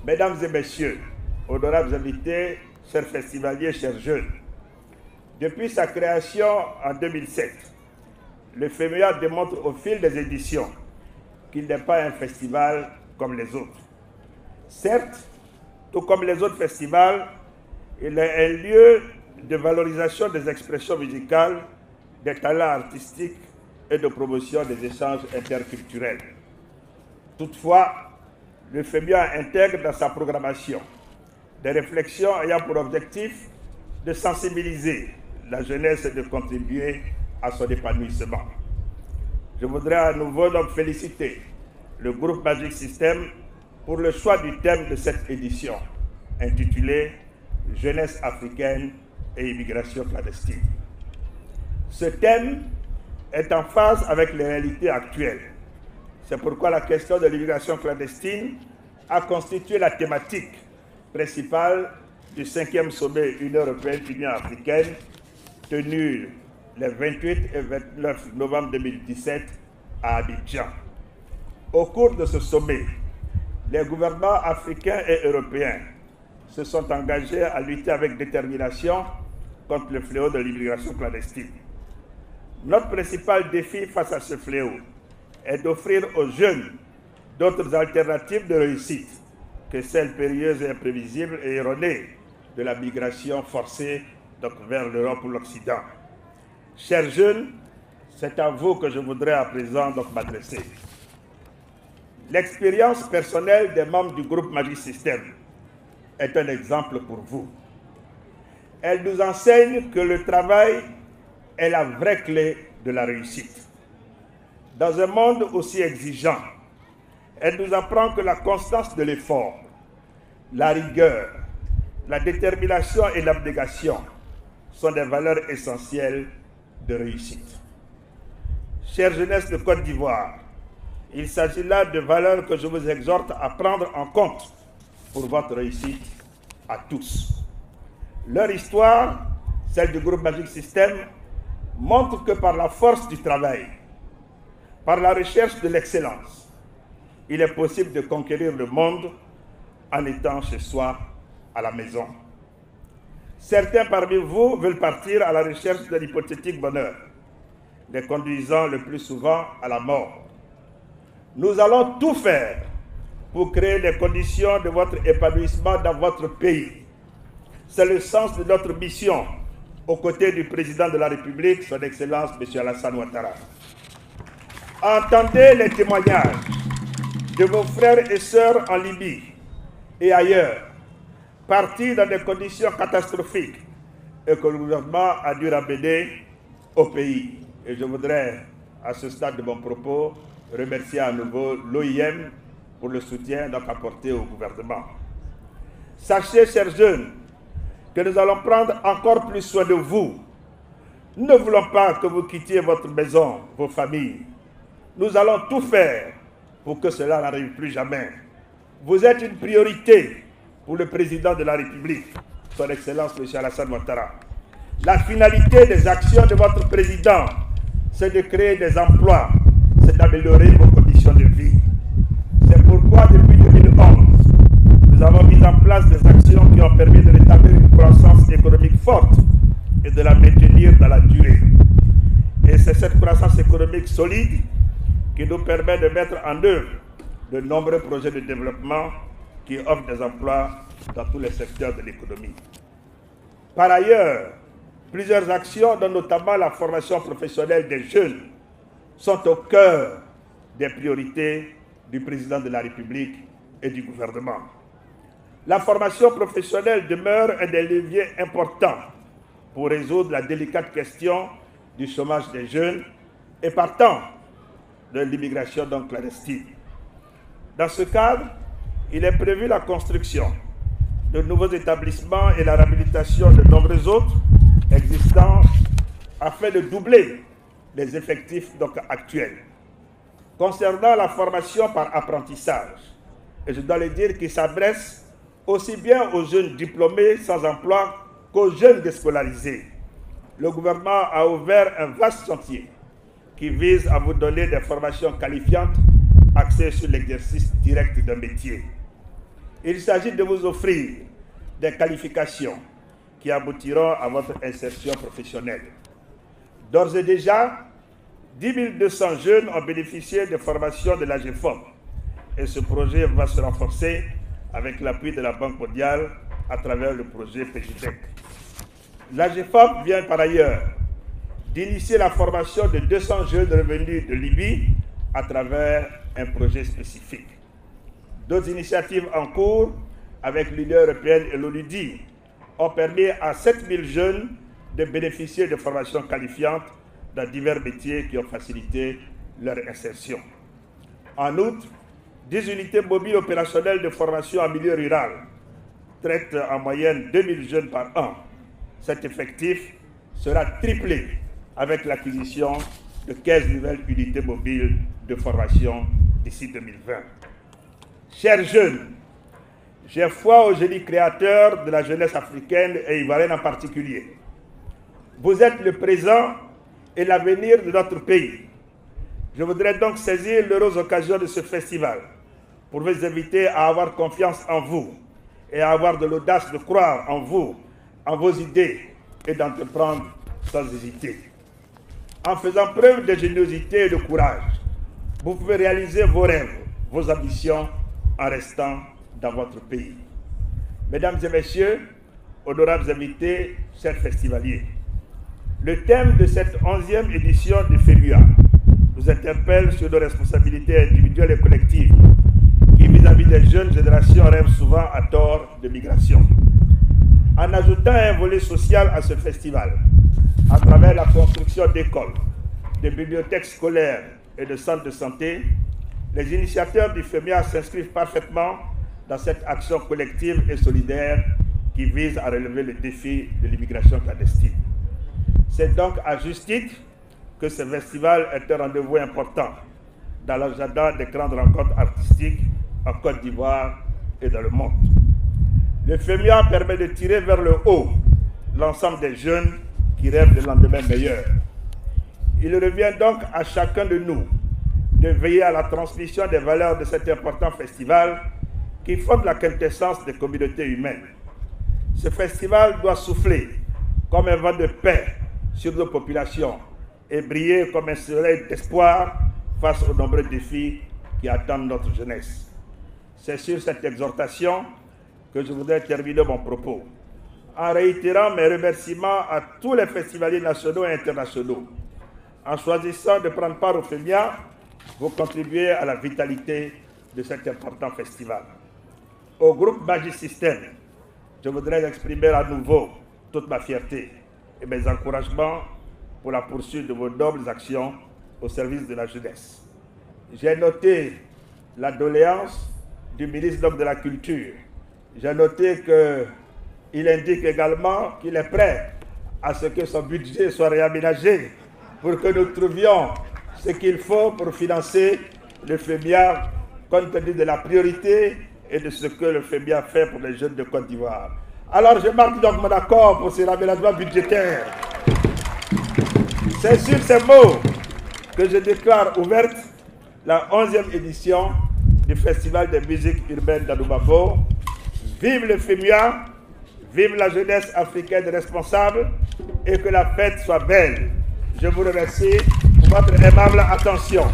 Mesdames et messieurs, honorables invités, chers festivaliers, chers jeunes, depuis sa création en 2007, le FEMUA démontre au fil des éditions qu'il n'est pas un festival comme les autres. Certes, tout comme les autres festivals, il est un lieu de valorisation des expressions musicales, des talents artistiques et de promotion des échanges interculturels. Toutefois, le FEMUA intègre dans sa programmation des réflexions ayant pour objectif de sensibiliser la jeunesse et de contribuer à son épanouissement. Je voudrais à nouveau donc féliciter le groupe Magic System pour le choix du thème de cette édition, intitulé « Jeunesse africaine et immigration clandestine ». Ce thème est en phase avec les réalités actuelles. C'est pourquoi la question de l'immigration clandestine a constitué la thématique principale du 5e sommet Union européenne-Union africaine tenu les 28 et 29 novembre 2017 à Abidjan. Au cours de ce sommet, les gouvernements africains et européens se sont engagés à lutter avec détermination contre le fléau de l'immigration clandestine. Notre principal défi face à ce fléau est d'offrir aux jeunes d'autres alternatives de réussite que celles périlleuses et imprévisibles et erronées de la migration forcée vers l'Europe ou l'Occident. Chers jeunes, c'est à vous que je voudrais à présent m'adresser. L'expérience personnelle des membres du groupe Magic System est un exemple pour vous. Elle nous enseigne que le travail est la vraie clé de la réussite. Dans un monde aussi exigeant, elle nous apprend que la constance de l'effort, la rigueur, la détermination et l'abnégation sont des valeurs essentielles de réussite. Chère jeunesse de Côte d'Ivoire, il s'agit là de valeurs que je vous exhorte à prendre en compte pour votre réussite à tous. Leur histoire, celle du groupe Magic System, montre que par la force du travail, par la recherche de l'excellence, il est possible de conquérir le monde en étant chez soi à la maison. Certains parmi vous veulent partir à la recherche de l'hypothétique bonheur, les conduisant le plus souvent à la mort. Nous allons tout faire pour créer les conditions de votre épanouissement dans votre pays. C'est le sens de notre mission aux côtés du président de la République, son Excellence M. Alassane Ouattara. Entendez les témoignages de vos frères et sœurs en Libye et ailleurs, partis dans des conditions catastrophiques et que le gouvernement a dû ramener au pays. Et je voudrais, à ce stade de mon propos, remercier à nouveau l'OIM pour le soutien apporté au gouvernement. Sachez, chers jeunes, que nous allons prendre encore plus soin de vous. Nous ne voulons pas que vous quittiez votre maison, vos familles. Nous allons tout faire pour que cela n'arrive plus jamais. Vous êtes une priorité pour le président de la République, son Excellence M. Alassane Ouattara. La finalité des actions de votre président, c'est de créer des emplois, c'est d'améliorer vos conditions de vie. C'est pourquoi depuis 2011, nous avons mis en place des actions qui ont permis de rétablir une croissance économique forte et de la maintenir dans la durée. Et c'est cette croissance économique solide qui nous permet de mettre en œuvre de nombreux projets de développement qui offrent des emplois dans tous les secteurs de l'économie. Par ailleurs, plusieurs actions, dont notamment la formation professionnelle des jeunes, sont au cœur des priorités du président de la République et du gouvernement. La formation professionnelle demeure un des leviers importants pour résoudre la délicate question du chômage des jeunes et partant de l'immigration clandestine. Dans ce cadre, il est prévu la construction de nouveaux établissements et la réhabilitation de nombreux autres existants afin de doubler les effectifs actuels. Concernant la formation par apprentissage, et je dois le dire qu'il s'adresse aussi bien aux jeunes diplômés sans emploi qu'aux jeunes déscolarisés, le gouvernement a ouvert un vaste chantier qui vise à vous donner des formations qualifiantes axées sur l'exercice direct d'un métier. Il s'agit de vous offrir des qualifications qui aboutiront à votre insertion professionnelle. D'ores et déjà, 10 200 jeunes ont bénéficié de formations de l'AGEFOP et ce projet va se renforcer avec l'appui de la Banque mondiale à travers le projet PEGIDEC. L'AGEFOP vient par ailleurs d'initier la formation de 200 jeunes revenus de Libye à travers un projet spécifique. D'autres initiatives en cours avec l'Union européenne et l'ONUDI ont permis à 7000 jeunes de bénéficier de formations qualifiantes dans divers métiers qui ont facilité leur insertion. En outre, 10 unités mobiles opérationnelles de formation en milieu rural traitent en moyenne 2000 jeunes par an. Cet effectif sera triplé avec l'acquisition de 15 nouvelles unités mobiles de formation d'ici 2020. Chers jeunes, j'ai foi au génie créateur de la jeunesse africaine et ivoirienne en particulier. Vous êtes le présent et l'avenir de notre pays. Je voudrais donc saisir l'heureuse occasion de ce festival pour vous inviter à avoir confiance en vous et à avoir de l'audace de croire en vous, en vos idées et d'entreprendre sans hésiter. En faisant preuve d'ingéniosité et de courage, vous pouvez réaliser vos rêves, vos ambitions en restant dans votre pays. Mesdames et messieurs, honorables invités, chers festivaliers, le thème de cette 11e édition du FEMUA nous interpelle sur nos responsabilités individuelles et collectives qui, vis-à-vis des jeunes générations, rêvent souvent à tort de migration. En ajoutant un volet social à ce festival, à travers la construction d'écoles, de bibliothèques scolaires et de centres de santé, les initiateurs du FEMUA s'inscrivent parfaitement dans cette action collective et solidaire qui vise à relever le défi de l'immigration clandestine. C'est donc à juste titre que ce festival est un rendez-vous important dans l'agenda des grandes rencontres artistiques en Côte d'Ivoire et dans le monde. Le FEMUA permet de tirer vers le haut l'ensemble des jeunes qui rêvent de lendemain meilleur. Il revient donc à chacun de nous de veiller à la transmission des valeurs de cet important festival qui fonde la quintessence des communautés humaines. Ce festival doit souffler comme un vent de paix sur nos populations et briller comme un soleil d'espoir face aux nombreux défis qui attendent notre jeunesse. C'est sur cette exhortation que je voudrais terminer mon propos, en réitérant mes remerciements à tous les festivaliers nationaux et internationaux. En choisissant de prendre part au FEMUA, vous contribuez à la vitalité de cet important festival. Au groupe Magic System, je voudrais exprimer à nouveau toute ma fierté et mes encouragements pour la poursuite de vos nobles actions au service de la jeunesse. J'ai noté la doléance du ministre de la Culture. J'ai noté qu'il indique également qu'il est prêt à ce que son budget soit réaménagé pour que nous trouvions ce qu'il faut pour financer le FEMUA compte tenu de la priorité et de ce que le FEMUA fait pour les jeunes de Côte d'Ivoire. Alors je marque donc mon accord pour ces aménagements budgétaires. C'est sur ces mots que je déclare ouverte la 11e édition du Festival des musiques urbaines d'Anoumabo. Vive le FEMUA, vive la jeunesse africaine responsable et que la fête soit belle. Je vous remercie pour votre aimable attention.